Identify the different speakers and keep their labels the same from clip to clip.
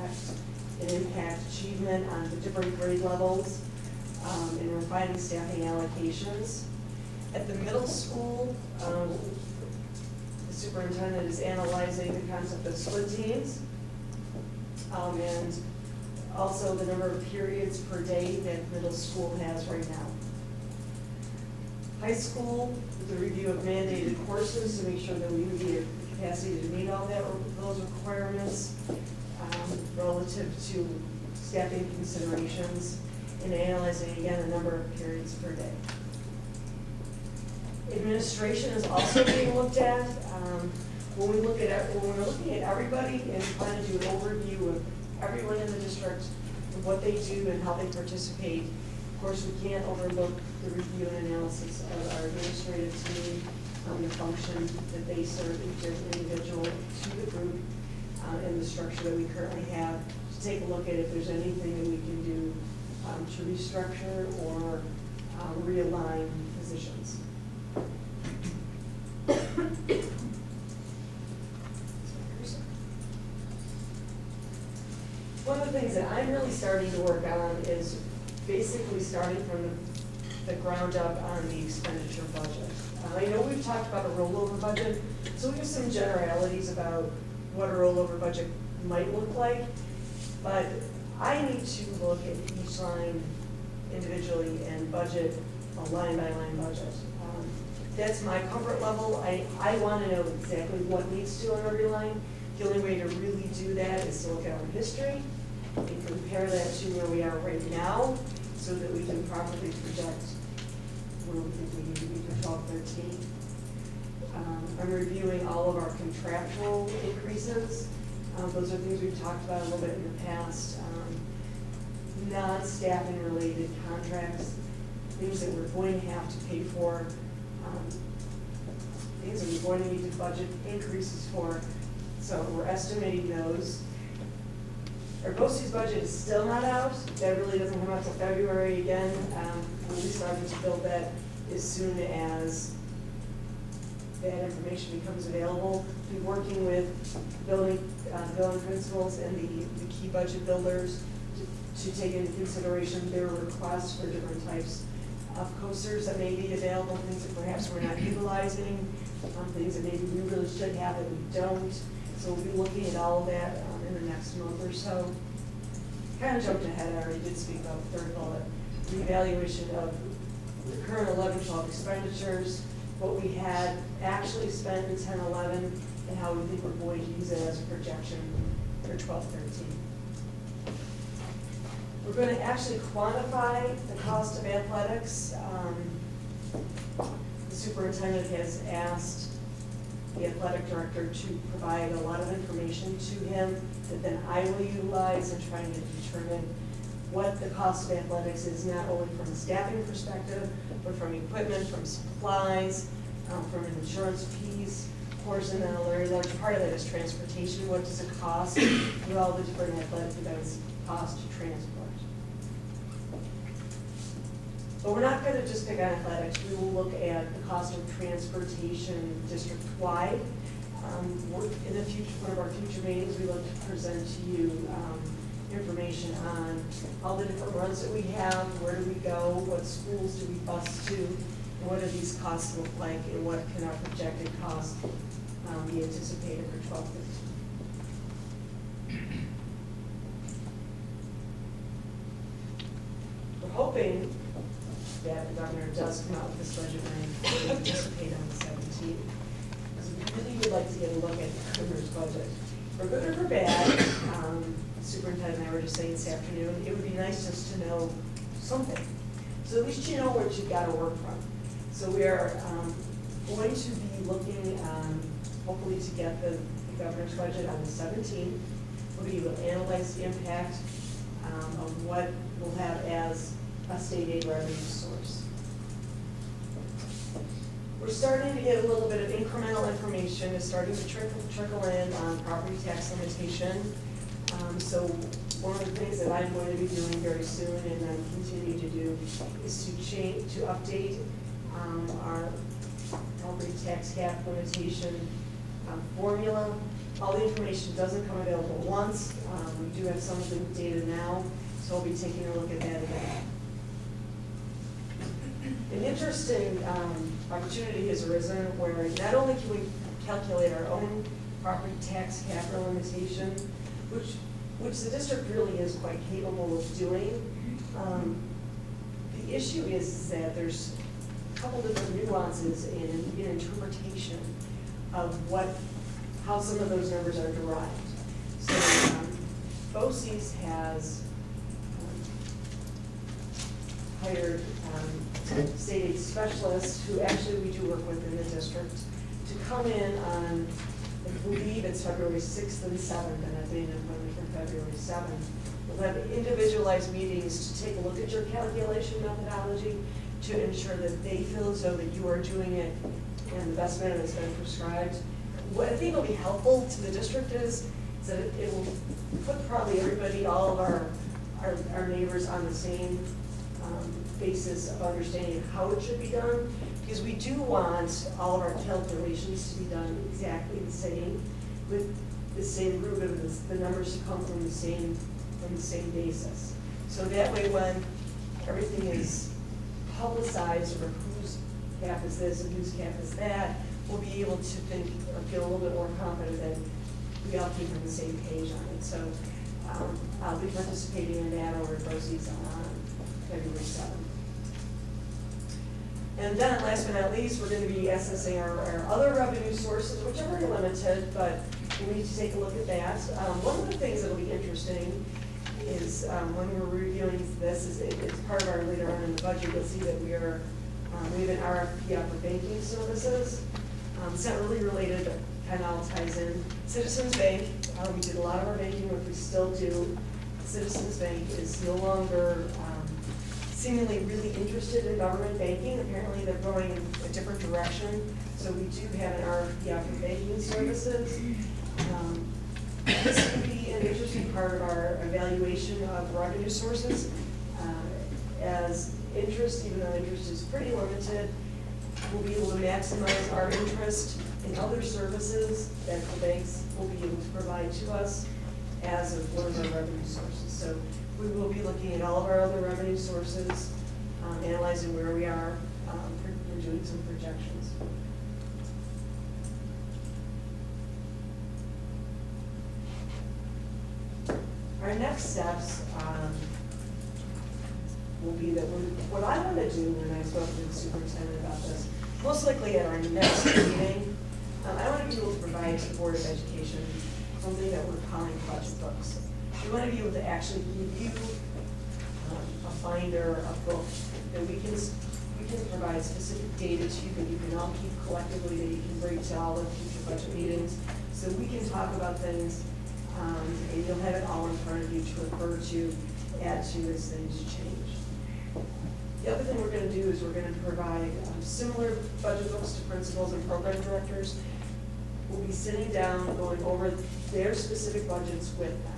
Speaker 1: affect and impact achievement on the different grade levels, and refining staffing allocations. At the middle school, the superintendent is analyzing the concept of split teams, and also the number of periods per day that middle school has right now. High school, with the review of mandated courses to make sure that we have the capacity to meet all those requirements, relative to staffing considerations, and analyzing again the number of periods per day. Administration is also being looked at. When we're looking at everybody and trying to do an overview of everyone in the district, of what they do and how they participate, of course we can't overlook the review and analysis of our administrative team, the function that they serve each individual to the group, and the structure that we currently have, to take a look at if there's anything that we can do to restructure or realign positions. One of the things that I'm really starting to work on is basically starting from the ground up on the expenditure budget. I know we've talked about a rollover budget, so we have some generalities about what a rollover budget might look like, but I need to look at each line individually and budget a line-by-line budget. That's my comfort level. I want to know exactly what needs to on every line. The only way to really do that is to look at our history and compare that to where we are right now, so that we can properly project where we think we need to be for 12-13. I'm reviewing all of our contractual increases. Those are things we've talked about a little bit in the past. Non-staffing related contracts, things that we're going to have to pay for, things that we're going to need to budget increases for. So we're estimating those. Our BOCES budget is still not out. That really doesn't come out until February again. We'll be starting to build that as soon as that information becomes available. We'll be working with building principals and the key budget builders to take into consideration their requests for different types of coasters that may be available, things that perhaps we're not utilizing, things that maybe we really should have that we don't. So we'll be looking at all of that in the next month or so. Kind of jumped ahead, I already did speak about the third bullet, the evaluation of the current 11-12 expenditures, what we had actually spent in 10-11, and how we think we're going to use it as a projection for 12-13. We're going to actually quantify the cost of athletics. The superintendent has asked the athletic director to provide a lot of information to him that then I will utilize in trying to determine what the cost of athletics is, not only from a staffing perspective, but from equipment, from supplies, from an insurance piece, of course, and then a very large part of that is transportation. What does it cost with all the different athletic events cost to transport? But we're not going to just pick on athletics. We will look at the cost of transportation district-wide. In the future, one of our future meetings, we look to present to you information on all the different runs that we have, where do we go, what schools do we bus to, and what do these costs look like, and what can our projected cost be anticipated for 12-13. We're hoping that the governor does come out with this budget and we anticipate on the 17th. Because we really would like to get a look at the governor's budget. For good or for bad, the superintendent and I were just saying this afternoon, it would be nice just to know something. So at least you know what you've got to work from. So we are going to be looking, hopefully to get the governor's budget on the 17th. We will analyze the impact of what we'll have as a state aid revenue source. We're starting to get a little bit of incremental information. It's starting to trickle in on property tax limitation. So one of the things that I'm going to be doing very soon and then continue to do is to update our property tax cap limitation formula all the information doesn't come available at once. We do have some of the data now, so I'll be taking a look at that again. An interesting opportunity has arisen where not only can we calculate our own property tax capital limitation, which the district really is quite capable of doing. The issue is that there's a couple different nuances in interpretation of how some of those numbers are derived. So BOCES has hired state aid specialists who actually we do work with in the district to come in on, I believe it's February 6th and 7th, and I've been appointed for February 7th. We'll have individualized meetings to take a look at your calculation methodology to ensure that they feel as though that you are doing it in the best manner that's been prescribed. What I think will be helpful to the district is that it will put probably everybody, all of our neighbors on the same basis of understanding how it should be done, because we do want all of our calculations to be done exactly the same, with the same group of the numbers to come from the same basis. So that way when everything is publicized, or whose cap is this and whose cap is that, we'll be able to think or feel a little bit more confident that we all keep on the same page on it. So I'll be participating in that over at BOCES on February 7th. And then, last but not least, we're going to be assessing our other revenue sources, which are very limited, but we need to take a look at that. One of the things that will be interesting is when we're reviewing this, it's part of our later on in the budget, you'll see that we have an RFP out for banking services. It's not really related, but kind of all ties in. Citizens Bank, we did a lot of our banking work, we still do. Citizens Bank is no longer seemingly really interested in government banking. Apparently they're going in a different direction. So we do have an RFP out for banking services. This could be an interesting part of our evaluation of revenue sources. As interest, even though interest is pretty limited, we'll be able to maximize our interest in other services that the banks will be able to provide to us as one of our revenue sources. So we will be looking at all of our other revenue sources, analyzing where we are, and doing some projections. Our next steps will be that what I want to do when I spoke to the superintendent about this, most likely at our next meeting, I want to be able to provide to the Board of Education something that we're calling budget books. We want to be able to actually give you a binder, a book that we can provide specific data to you that you can all keep collectively, that you can bring to all the future budget meetings, so we can talk about things, and you'll have it all in front of you to refer to, add to as things change. The other thing we're going to do is we're going to provide similar budget books to principals and program directors. We'll be sitting down, going over their specific budgets with them.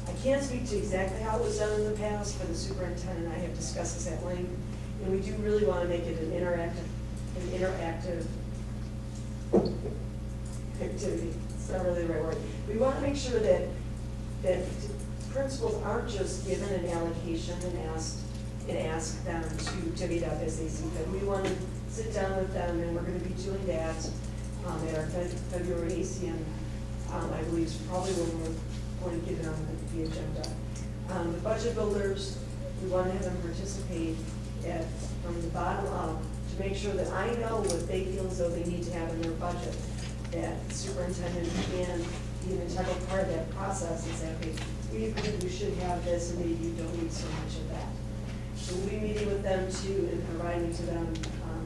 Speaker 1: I can't speak to exactly how it was done in the past, but the superintendent and I have discussed this at length, and we do really want to make it an interactive activity. It's not really the right word. We want to make sure that principals aren't just given an allocation and ask them to divvy it up as they see fit. We want to sit down with them, and we're going to be doing that at our February ACM, I believe is probably when we're going to get it on the agenda. The budget builders, we want to have them participate from the bottom up to make sure that I know what they feel as though they need to have in their budget, that the superintendent can be an integral part of that process and say, okay, we agree we should have this, and maybe you don't need so much of that. So we'll be meeting with them too and providing to them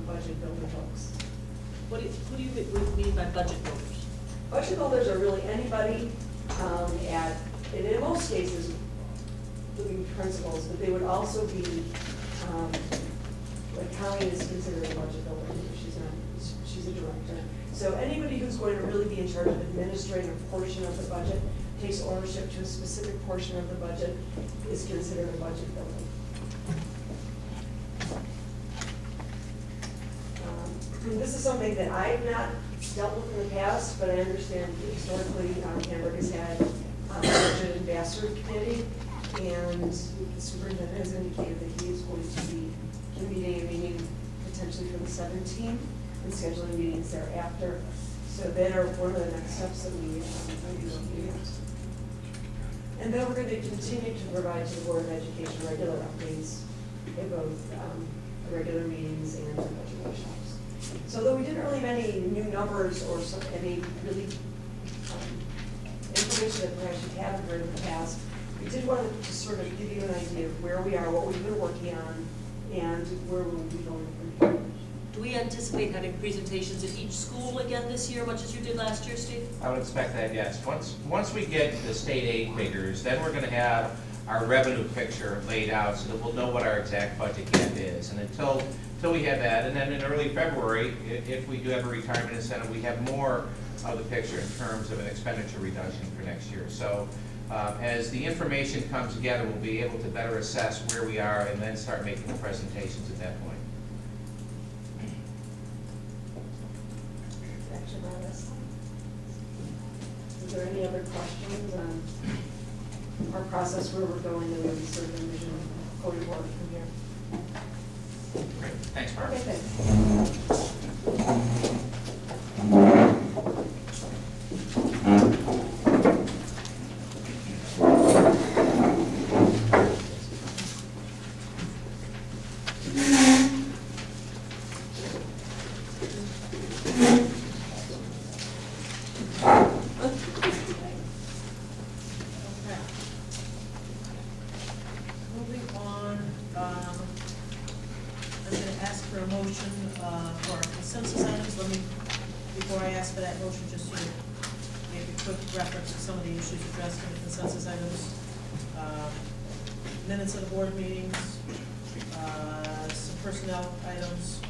Speaker 1: budget builder books.
Speaker 2: What do you mean by budget builders?
Speaker 1: Budget builders are really anybody and in most cases, would be principals, but they would also be, like Colleen is considered a budget builder, she's a director. So anybody who's going to really be in charge of administrating a portion of the budget, takes ownership to a specific portion of the budget, is considered a budget builder. This is something that I've not dealt with in the past, but I understand historically Hamburg has had a budget ambassador committee, and the superintendent has indicated that he is going to be convening a meeting potentially for the 17th and scheduling meetings thereafter. So that are one of the next steps that we will be looking at. And then we're going to continue to provide to the Board of Education regular updates in both the regular meetings and the budget workshops. So though we didn't really have any new numbers or any really information that perhaps you haven't heard in the past, we did want to just sort of give you an idea of where we are, what we've been working on, and where we'll be going from here.
Speaker 2: Do we anticipate having presentations at each school again this year, much as you did last year, Steve?
Speaker 3: I would expect that, yes. Once we get the state aid figures, then we're gonna have our revenue picture laid out so that we'll know what our exact budget gap is. And until we have that, and then in early February, if we do have a retirement incentive, we have more of the picture in terms of an expenditure reduction for next year. So as the information comes together, we'll be able to better assess where we are and then start making the presentations at that point.
Speaker 1: Is there any other questions on our process, where we're going, and where we sort of envision going forward from here?
Speaker 3: Great, thanks, Mark.
Speaker 1: Okay, thanks.
Speaker 2: Before I ask for that motion, just to make a quick reference to some of the issues addressed in the consensus items. Minutes of the board meetings, some personnel items,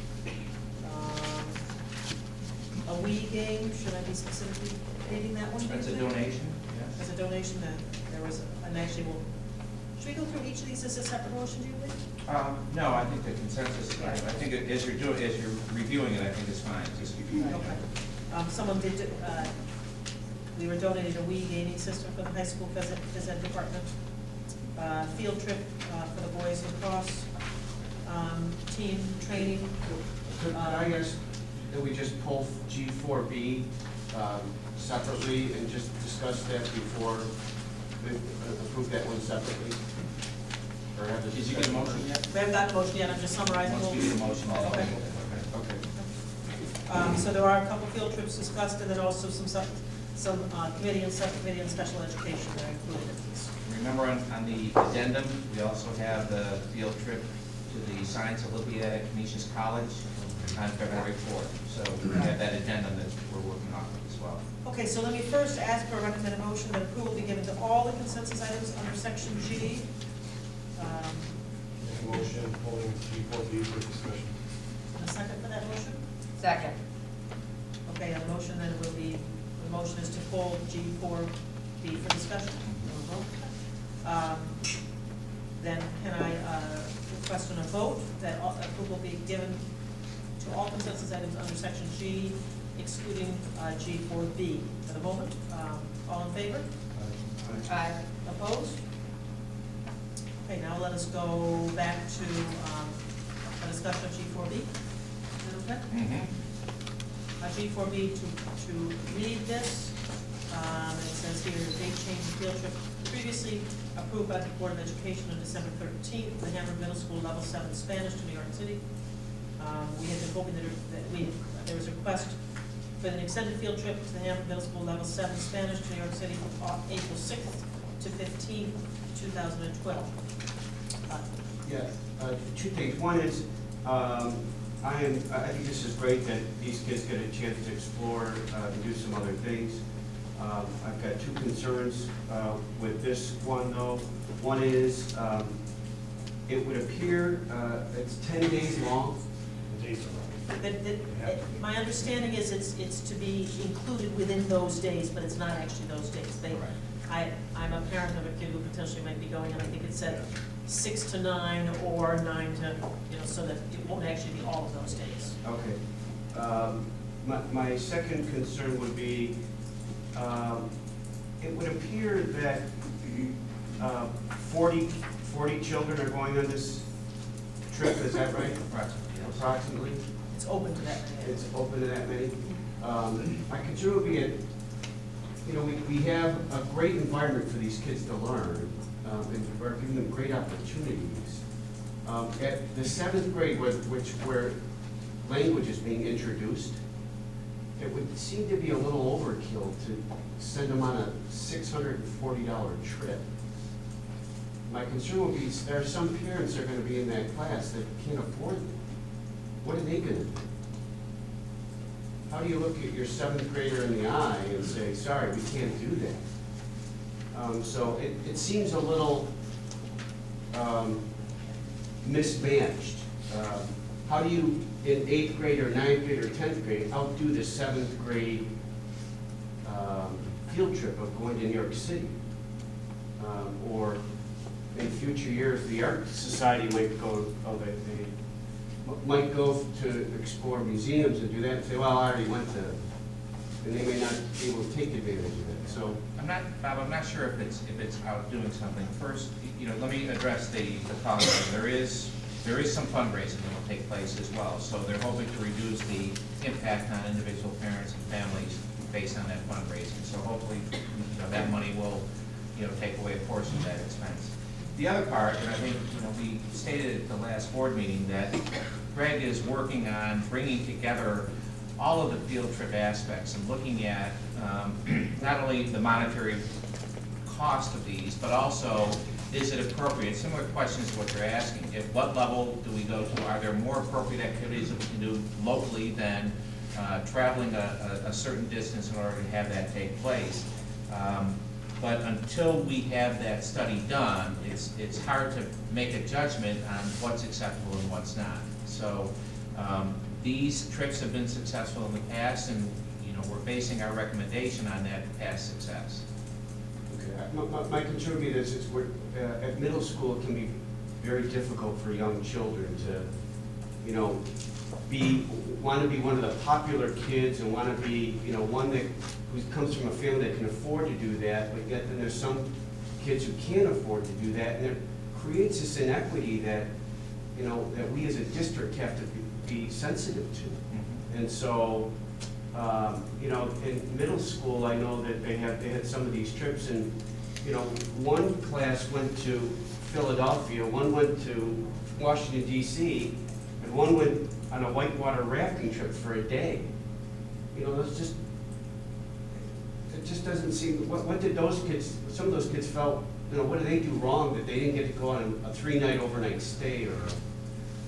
Speaker 2: a Wii game. Should I be specifically dating that one?
Speaker 3: That's a donation, yes.
Speaker 2: As a donation, that there was an actual. Should we go through each of these as a separate motion, do you think?
Speaker 3: No, I think the consensus, I think as you're reviewing it, I think it's fine, just review it.
Speaker 2: Okay. Someone did, we were donated a Wii gaming system for the high school phys ed department. Field trip for the boys lacrosse, team training.
Speaker 4: Could I ask that we just pull G4B separately and just discuss that before we approve that one separately? Or have the
Speaker 3: Did you get a motion yet?
Speaker 2: We haven't got the motion yet, I'm just summarizing.
Speaker 3: Once we get a motion, I'll
Speaker 2: Okay.
Speaker 4: Okay.
Speaker 2: So there are a couple field trips discussed, and then also some committee and subcommittee and special education that are included in these.
Speaker 3: Remember on the addendum, we also have the field trip to the Science Olympiad at Canisius College on February 4th. So we have that addendum that we're working on as well.
Speaker 2: Okay, so let me first ask for a recommended motion that approval be given to all the consensus items under section G.
Speaker 5: Motion pulling G4B for discussion.
Speaker 2: And a second for that motion?
Speaker 6: Second.
Speaker 2: Okay, and the motion then will be, the motion is to pull G4B for discussion. Then can I request on a vote that approval be given to all consensus items under section G, excluding G4B for the moment? All in favor?
Speaker 6: Aye.
Speaker 2: Opposed? Okay, now let us go back to a discussion of G4B. Is that okay? G4B, to read this, it says here, date change of field trip previously approved by the Board of Education on December 13th, the Hamburg Middle School Level 7 Spanish to New York City. We had been hoping there was a request for an extended field trip to the Hamburg Middle School Level 7 Spanish to New York City from April 6th to 15th, 2012.
Speaker 4: Yeah, two things. One is, I think this is great that these kids get a chance to explore, to do some other things. I've got two concerns with this one, though. One is, it would appear it's 10 days long.
Speaker 5: The dates are wrong.
Speaker 2: My understanding is it's to be included within those days, but it's not actually those days. I'm a parent of a kid who potentially might be going, and I think it said 6 to 9 or 9 to, so that it won't actually be all of those days.
Speaker 4: Okay. My second concern would be, it would appear that 40 children are going on this trip, is that right? Approximately?
Speaker 2: It's open to that many.
Speaker 4: It's open to that many. My concern would be, we have a great environment for these kids to learn, and we're giving them great opportunities. At the 7th grade, where language is being introduced, it would seem to be a little overkill to send them on a $640 trip. My concern would be, there are some parents that are going to be in that class that can't afford it. What are they going to do? How do you look at your 7th grader in the eye and say, sorry, we can't do that? So it seems a little mismatched. How do you, in 8th grade or 9th grade or 10th grade, outdo the 7th grade field trip of going to New York City? Or in future years, the Art Society might go, they might go to explore museums and do that and say, well, I already went to, and they may not be able to take advantage of it. So
Speaker 3: Bob, I'm not sure if it's out doing something. First, let me address the following. There is some fundraising that will take place as well. So they're hoping to reduce the impact on individual parents and families based on that fundraising. So hopefully, that money will, take away a portion of that expense. The other part, and I think, we stated at the last board meeting that Greg is working on bringing together all of the field trip aspects and looking at not only the monetary cost of these, but also, is it appropriate? Similar questions to what you're asking. At what level do we go to? Are there more appropriate activities that we can do locally than traveling a certain distance in order to have that take place? But until we have that study done, it's hard to make a judgment on what's acceptable and what's not. So these trips have been successful in the past, and we're basing our recommendation on that past success.
Speaker 4: Okay. My concern would be this: at middle school, it can be very difficult for young children to, want to be one of the popular kids and want to be, one that who comes from a family that can afford to do that, but yet then there's some kids who can't afford to do that, and it creates this inequity that, that we as a district have to be sensitive to. Mm-hmm. And so, in middle school, I know that they had some of these trips, and one class went to Philadelphia, one went to Washington D.C., and one went on a whitewater rafting trip for a day. It just doesn't seem. What did those kids? Some of those kids felt. What did they do wrong that they didn't get to go on a 3-night overnight stay or?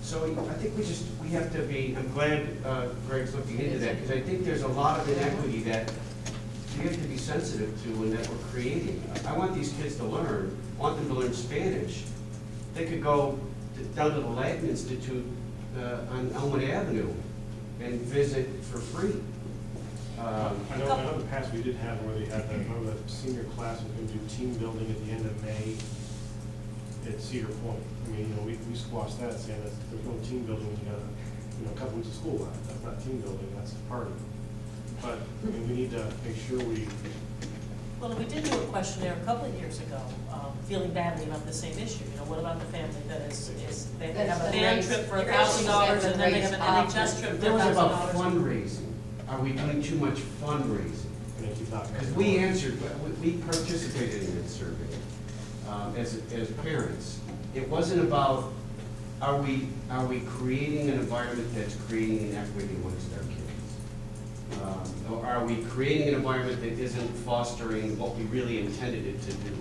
Speaker 4: So I think we have to be. I'm glad Greg's looking into that, because I think there's a lot of inequity that we have to be sensitive to and that we're creating. I want these kids to learn. I want them to learn Spanish. They could go down to the Latin Institute on Elmwood Avenue and visit for free.
Speaker 5: I know in the past we did have where they had one of the senior class was going to do team building at the end of May at Cedar Point. I mean, we squashed that, saying that there's no team building when you got a couple weeks of school left. That's not team building, that's a party. But we need to make sure we.
Speaker 2: Well, we did do a questionnaire a couple of years ago, feeling badly about the same issue. What about the family that they have a band trip for $1,000 and then they have an NHS trip for $1,000?
Speaker 4: That was about fundraising. Are we doing too much fundraising? Because we answered, we participated in that survey as parents. It wasn't about, are we creating an environment that's creating inequity amongst our kids? Or are we creating an environment that isn't fostering what we really intended it to do?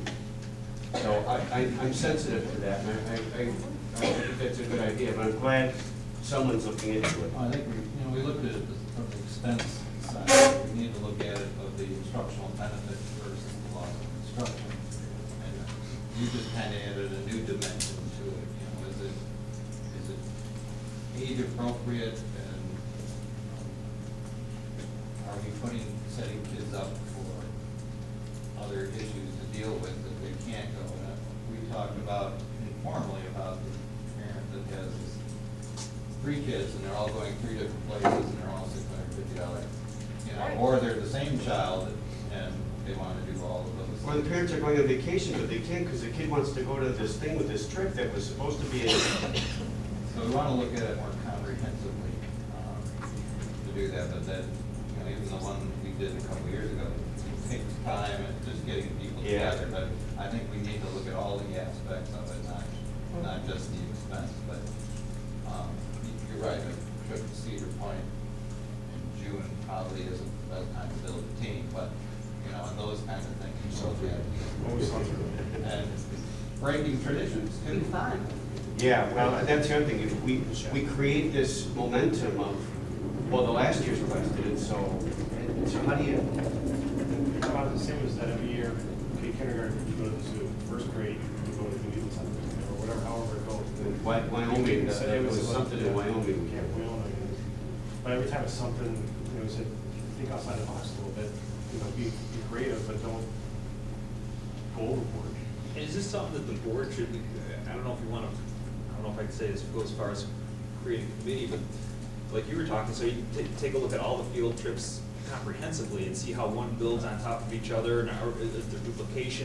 Speaker 4: So I'm sensitive to that, and I think that's a good idea, but I'm glad someone's looking into it.
Speaker 7: I think we looked at it from the expense side. We need to look at it of the instructional benefit versus the loss of instruction. And you just kind of added a new dimension to it. Is it age appropriate, and are we setting kids up for other issues to deal with that they can't go? And we talked about informally about the parent that has 3 kids and they're all going 3 different places and they're all $650, you know, or they're the same child and they want to do all of those.
Speaker 4: Or the parents are going on vacation, but they can't because the kid wants to go to this thing with this trip that was supposed to be in.
Speaker 7: So we want to look at it more comprehensively to do that, but that, you know, even the one we did a couple of years ago, it takes time and just getting people
Speaker 4: Yeah.
Speaker 7: together, but I think we need to look at all the aspects of it, not just the expense, but you're right, a trip to Cedar Point in June probably isn't the best time to build a team, but, you know, and those kinds of things. you look at.
Speaker 5: Always thought through.
Speaker 7: And breaking traditions too.
Speaker 4: Yeah, well, that's the other thing, if we create this momentum of, well, the last year's class did it, so how do you?
Speaker 5: It's about the same as that every year, okay, kindergarten, you go to the zoo, first grade, you go to the music center, or whatever, however it goes.
Speaker 4: Wyoming, there was something in Wyoming.
Speaker 5: Yeah, Wyoming. But every time it's something, you know, we said, think outside the box a little bit, you know, be creative, but don't go overboard.
Speaker 8: And is this something that the board should, I don't know if you want to, I don't know if I can say this, go as far as creating a committee, but like you were talking, so you take a look at all the field trips comprehensively and see how one builds on top of each other, and is there duplication?